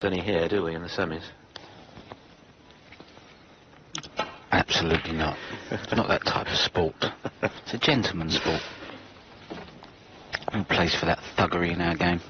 any here, do we, in the semis? Absolutely not. It's not that type of sport. It's a gentleman's sport. No place for that thuggery in our game.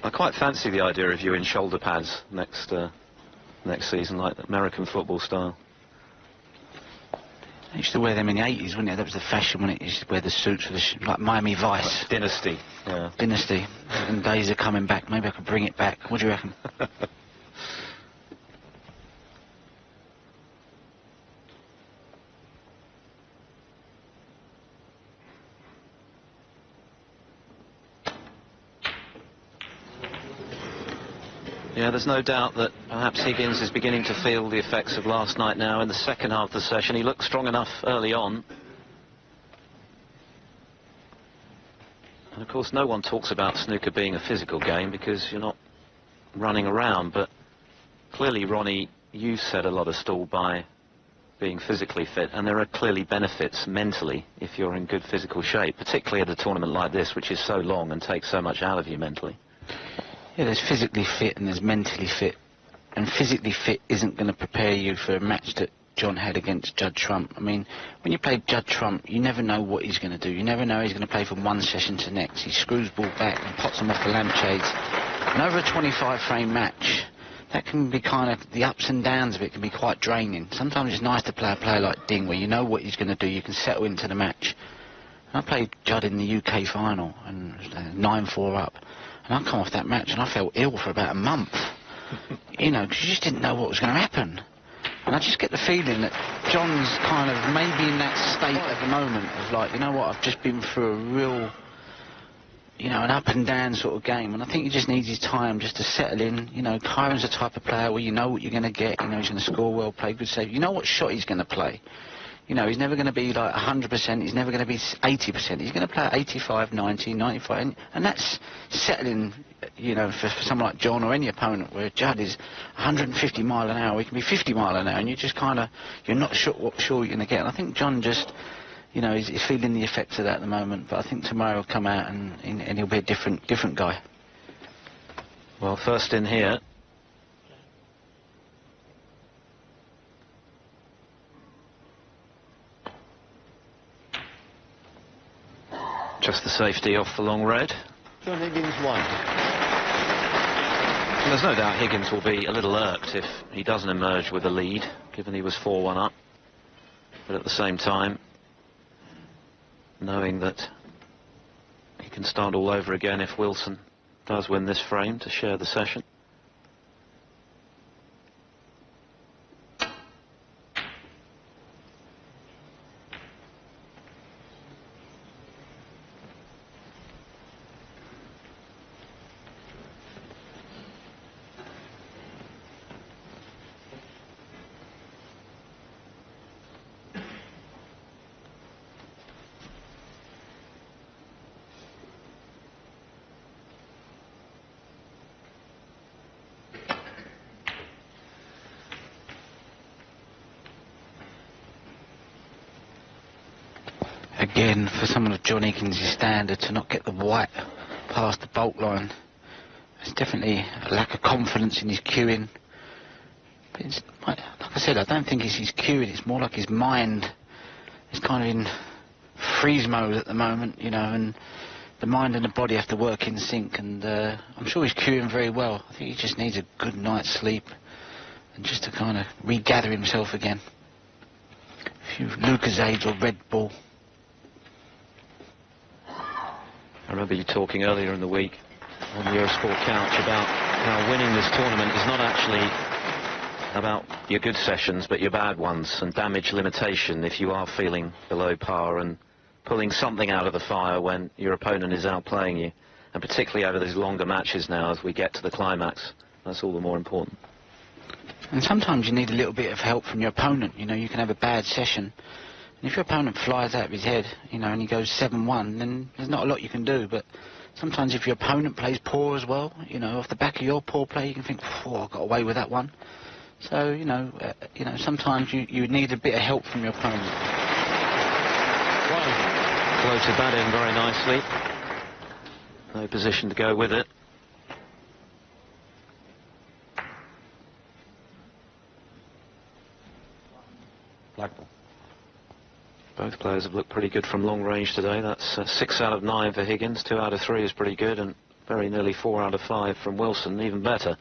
I quite fancy the idea of you in shoulder pads next season, like American football style. I used to wear them in the 80s, wouldn't it? That was the fashion, when it used to wear the suits with the like Miami Vice. Like Dynasty. Yeah. Dynasty. And days are coming back. Maybe I could bring it back. What do you reckon? Yeah, there's no doubt that perhaps Higgins is beginning to feel the effects of last night now in the second half of the session. He looked strong enough early on. And of course no one talks about snooker being a physical game because you're not running around, but clearly, Ronnie, you set a lot of stall by being physically fit, and there are clearly benefits mentally if you're in good physical shape, particularly at a tournament like this, which is so long and takes so much out of you mentally. Yeah, there's physically fit and there's mentally fit. And physically fit isn't going to prepare you for a match that John had against Judd Trump. I mean, when you play Judd Trump, you never know what he's going to do. You never know he's going to play from one session to the next. He screws ball back and pots them off the lampshades. And over a 25-frame match, that can be kind of, the ups and downs of it can be quite draining. Sometimes it's nice to play a player like Ding, where you know what he's going to do, you can settle into the match. And I played Judd in the UK final, and 9-4 up. And I come off that match and I felt ill for about a month. You know, because you just didn't know what was going to happen. And I just get the feeling that John's kind of maybe in that state at the moment of like, you know what, I've just been through a real, you know, an up and down sort of game. And I think he just needs his time just to settle in. You know, Kyren's the type of player where you know what you're going to get. You know, he's going to score well, play good save. You know what shot he's going to play. You know, he's never going to be like 100%, he's never going to be 80%. He's going to play at 85, 90, 95, and that's settling, you know, for someone like John or any opponent, where Judd is 150 mile an hour, he can be 50 mile an hour, and you just kind of, you're not sure what you're going to get. And I think John just, you know, he's feeling the effects of that at the moment, but I think tomorrow he'll come out and he'll be a different guy. Well, first in here. Just the safety off the long red. John Higgins won. And there's no doubt Higgins will be a little irked if he doesn't emerge with a lead, given he was 4-1 up. But at the same time, knowing that he can start all over again if Wilson does win this frame to share the session. Again, for someone of John Higgins' standard, to not get the white past the bolt line, it's definitely a lack of confidence in his cueing. But it's, like I said, I don't think it's his cueing, it's more like his mind is kind of in freeze mode at the moment, you know, and the mind and the body have to work in sync, and I'm sure he's cueing very well. I think he just needs a good night's sleep and just to kind of regather himself again. A few Lucozades or Red Bull. I remember you talking earlier in the week on the Eurosport couch about how winning this tournament is not actually about your good sessions but your bad ones, and damage limitation if you are feeling below par, and pulling something out of the fire when your opponent is outplaying you, and particularly over these longer matches now as we get to the climax. That's all the more important. And sometimes you need a little bit of help from your opponent. You know, you can have a bad session, and if your opponent flies out of his head, you know, and he goes 7-1, then there's not a lot you can do. But sometimes if your opponent plays poor as well, you know, off the back of your poor play, you can think, oh, I got away with that one. So, you know, sometimes you need a bit of help from your opponent. Floated that in very nicely. No position to go with it. Black ball. Both players have looked pretty good from long range today. That's 6 out of 9 for Higgins, 2 out of 3 is pretty good, and very nearly 4 out of 5 from Wilson, even better.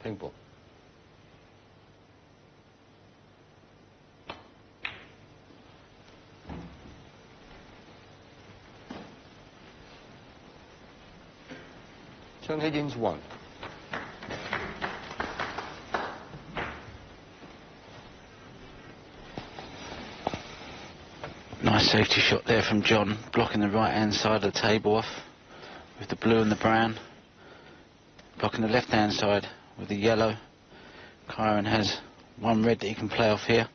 Pink ball. John Higgins 1. Nice safety shot there from John, blocking the right hand side of the table off with the blue and the brown, blocking the left hand side with the yellow. Kyren has 1 red that he can play off here.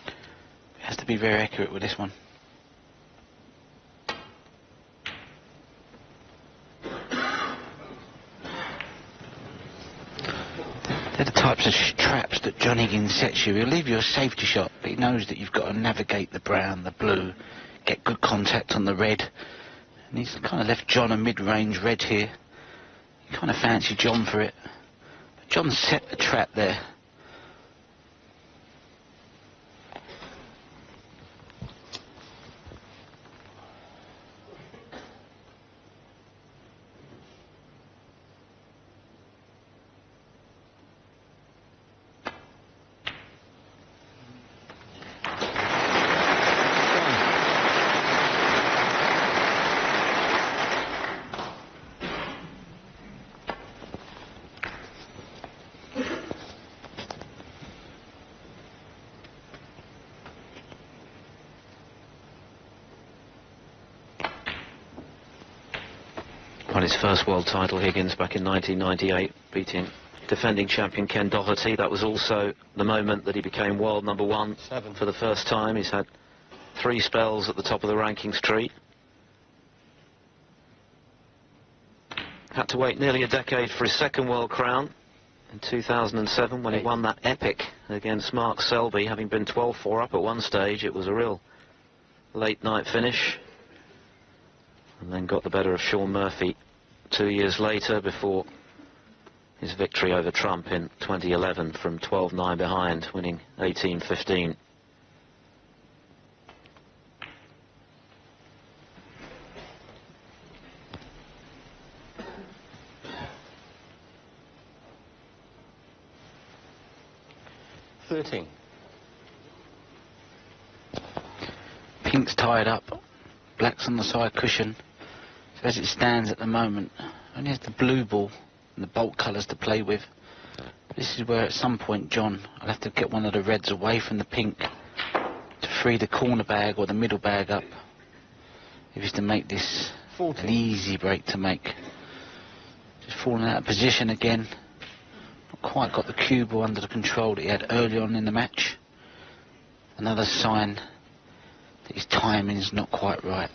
He has to be very accurate with this one. They're the types of traps that John Higgins sets you. He'll leave you a safety shot, but he knows that you've got to navigate the brown, the blue, get good contact on the red. And he's kind of left John a mid-range red here. You kind of fancy John for it. But John set the trap there. Won his first world title, Higgins, back in 1998, beating defending champion Ken Doherty. That was also the moment that he became world #1 for the first time. He's had 3 spells at the top of the rankings tree. Had to wait nearly a decade for his second world crown in 2007 when he won that epic against Mark Selby, having been 12-4 up at one stage. It was a real late night finish, and then got the better of Sean Murphy 2 years later before his victory over Trump in 2011 from 12-9 behind, winning 18-15. Pink's tied up, black's on the side cushion. So as it stands at the moment, only has the blue ball and the bolt colours to play with. This is where at some point, John, I'll have to get one of the reds away from the pink to free the corner bag or the middle bag up if he's to make this an easy break to make. Just falling out of position again. Not quite got the cue ball under the control that he had early on in the match. Another sign that his timing is not quite right.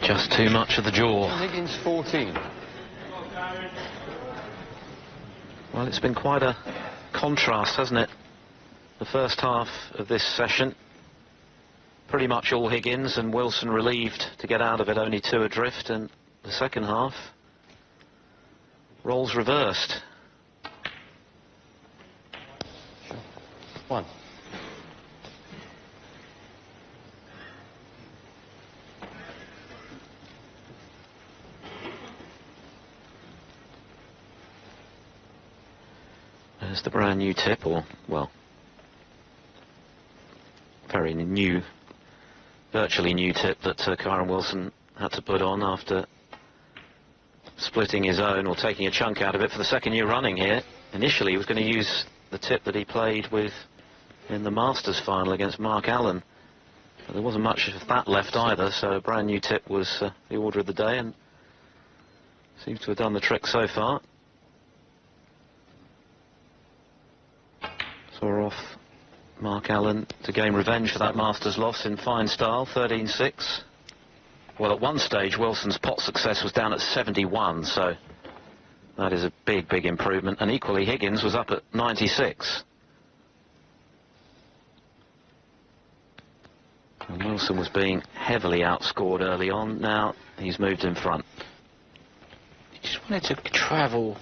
Just too much of the jaw. Higgins 14. Well, it's been quite a contrast, hasn't it? The first half of this session, pretty much all Higgins, and Wilson relieved to get out of it, only 2 adrift, and the second half, roles reversed. 1. There's the brand new tip, or, well, very new, virtually new tip that Kyren Wilson had to put on after splitting his own, or taking a chunk out of it for the second year running here. Initially he was going to use the tip that he played with in the Masters final against Mark Allen. But there wasn't much of that left either, so a brand new tip was the order of the day, and seems to have done the trick so far. Saw off Mark Allen to gain revenge for that Masters loss in fine style, 13-6. Well, at one stage, Wilson's pot success was down at 71, so that is a big, big improvement. And equally, Higgins was up at 96. And Wilson was being heavily outscored early on. Now he's moved in front. He just wanted to travel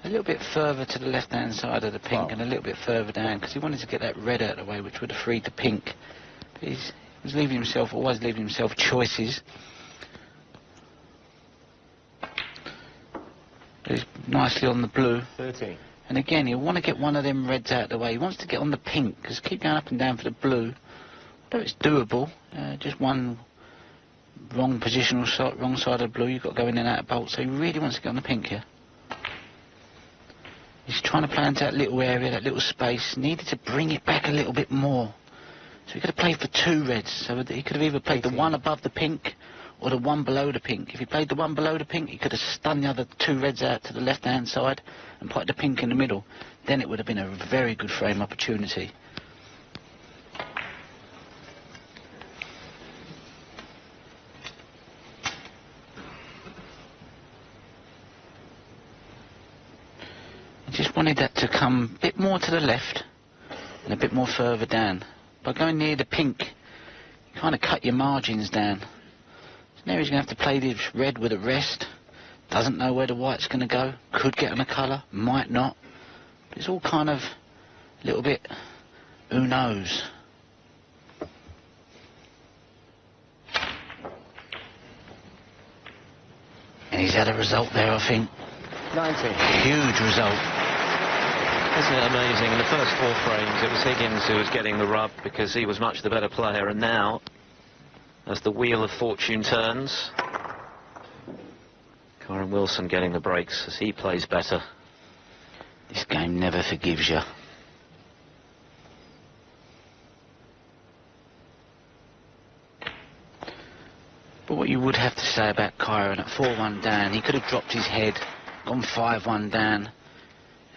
a little bit further to the left-hand side of the pink and a little bit further down, because he wanted to get that red out of the way, which would have freed the pink. But he was leaving himself, always leaving himself choices. He's nicely on the blue. 13. And again, he'll want to get one of them reds out of the way. He wants to get on the pink, because keep going up and down for the blue. Although it's doable, just one wrong positional side, wrong side of the blue, you've got to go in and out of bolt. So he really wants to get on the pink here. He's trying to play into that little area, that little space. Needed to bring it back a little bit more. So he could have played for two reds. So he could have either played 18. The one above the pink or the one below the pink. If he played the one below the pink, he could have stunned the other two reds out to the left-hand side and put the pink in the middle. Then it would have been a very good frame opportunity. Just wanted that to come a bit more to the left and a bit more further down. By going near the pink, you kind of cut your margins down. So now he's going to have to play this red with a rest. Doesn't know where the white's going to go. Could get on a colour, might not. But it's all kind of a little bit, who knows. And he's had a result there, I think. 19. Huge result. Isn't it amazing? In the first four frames, it was Higgins who was getting the rub because he was much the better player. And now, as the wheel of fortune turns, Kyren Wilson getting the breaks as he plays better. This game never forgives you. But what you would have to say about Kyren at 4-1 down, he could have dropped his head, gone 5-1 down,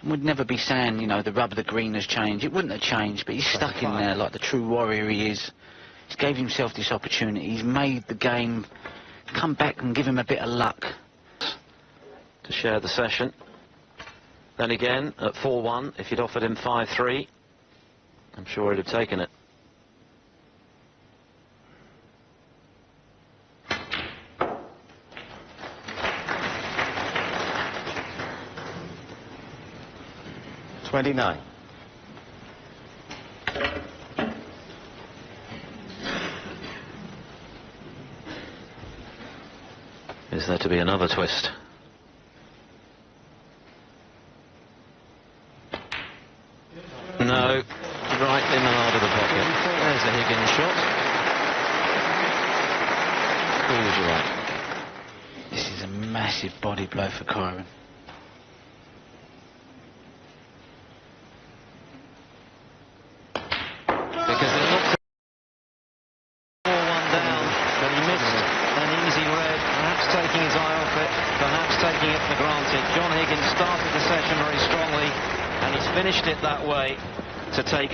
and would never be saying, you know, the rub of the green has changed. It wouldn't have changed, but he's stuck in there like the true warrior he is. He's gave himself this opportunity. He's made the game come back and give him a bit of luck. To share the session. Then again, at 4-1, if you'd offered him 5-3, I'm sure he'd have taken it. $29. Is there to be another twist? No, right in the heart of the pocket. There's a Higgins shot. Calls you right. This is a massive body blow for Kyren. Because it looked 4-1 down, but he missed an easy red, perhaps taking his eye off it, perhaps taking it for granted. John Higgins started the session very strongly, and he's finished it that way to take an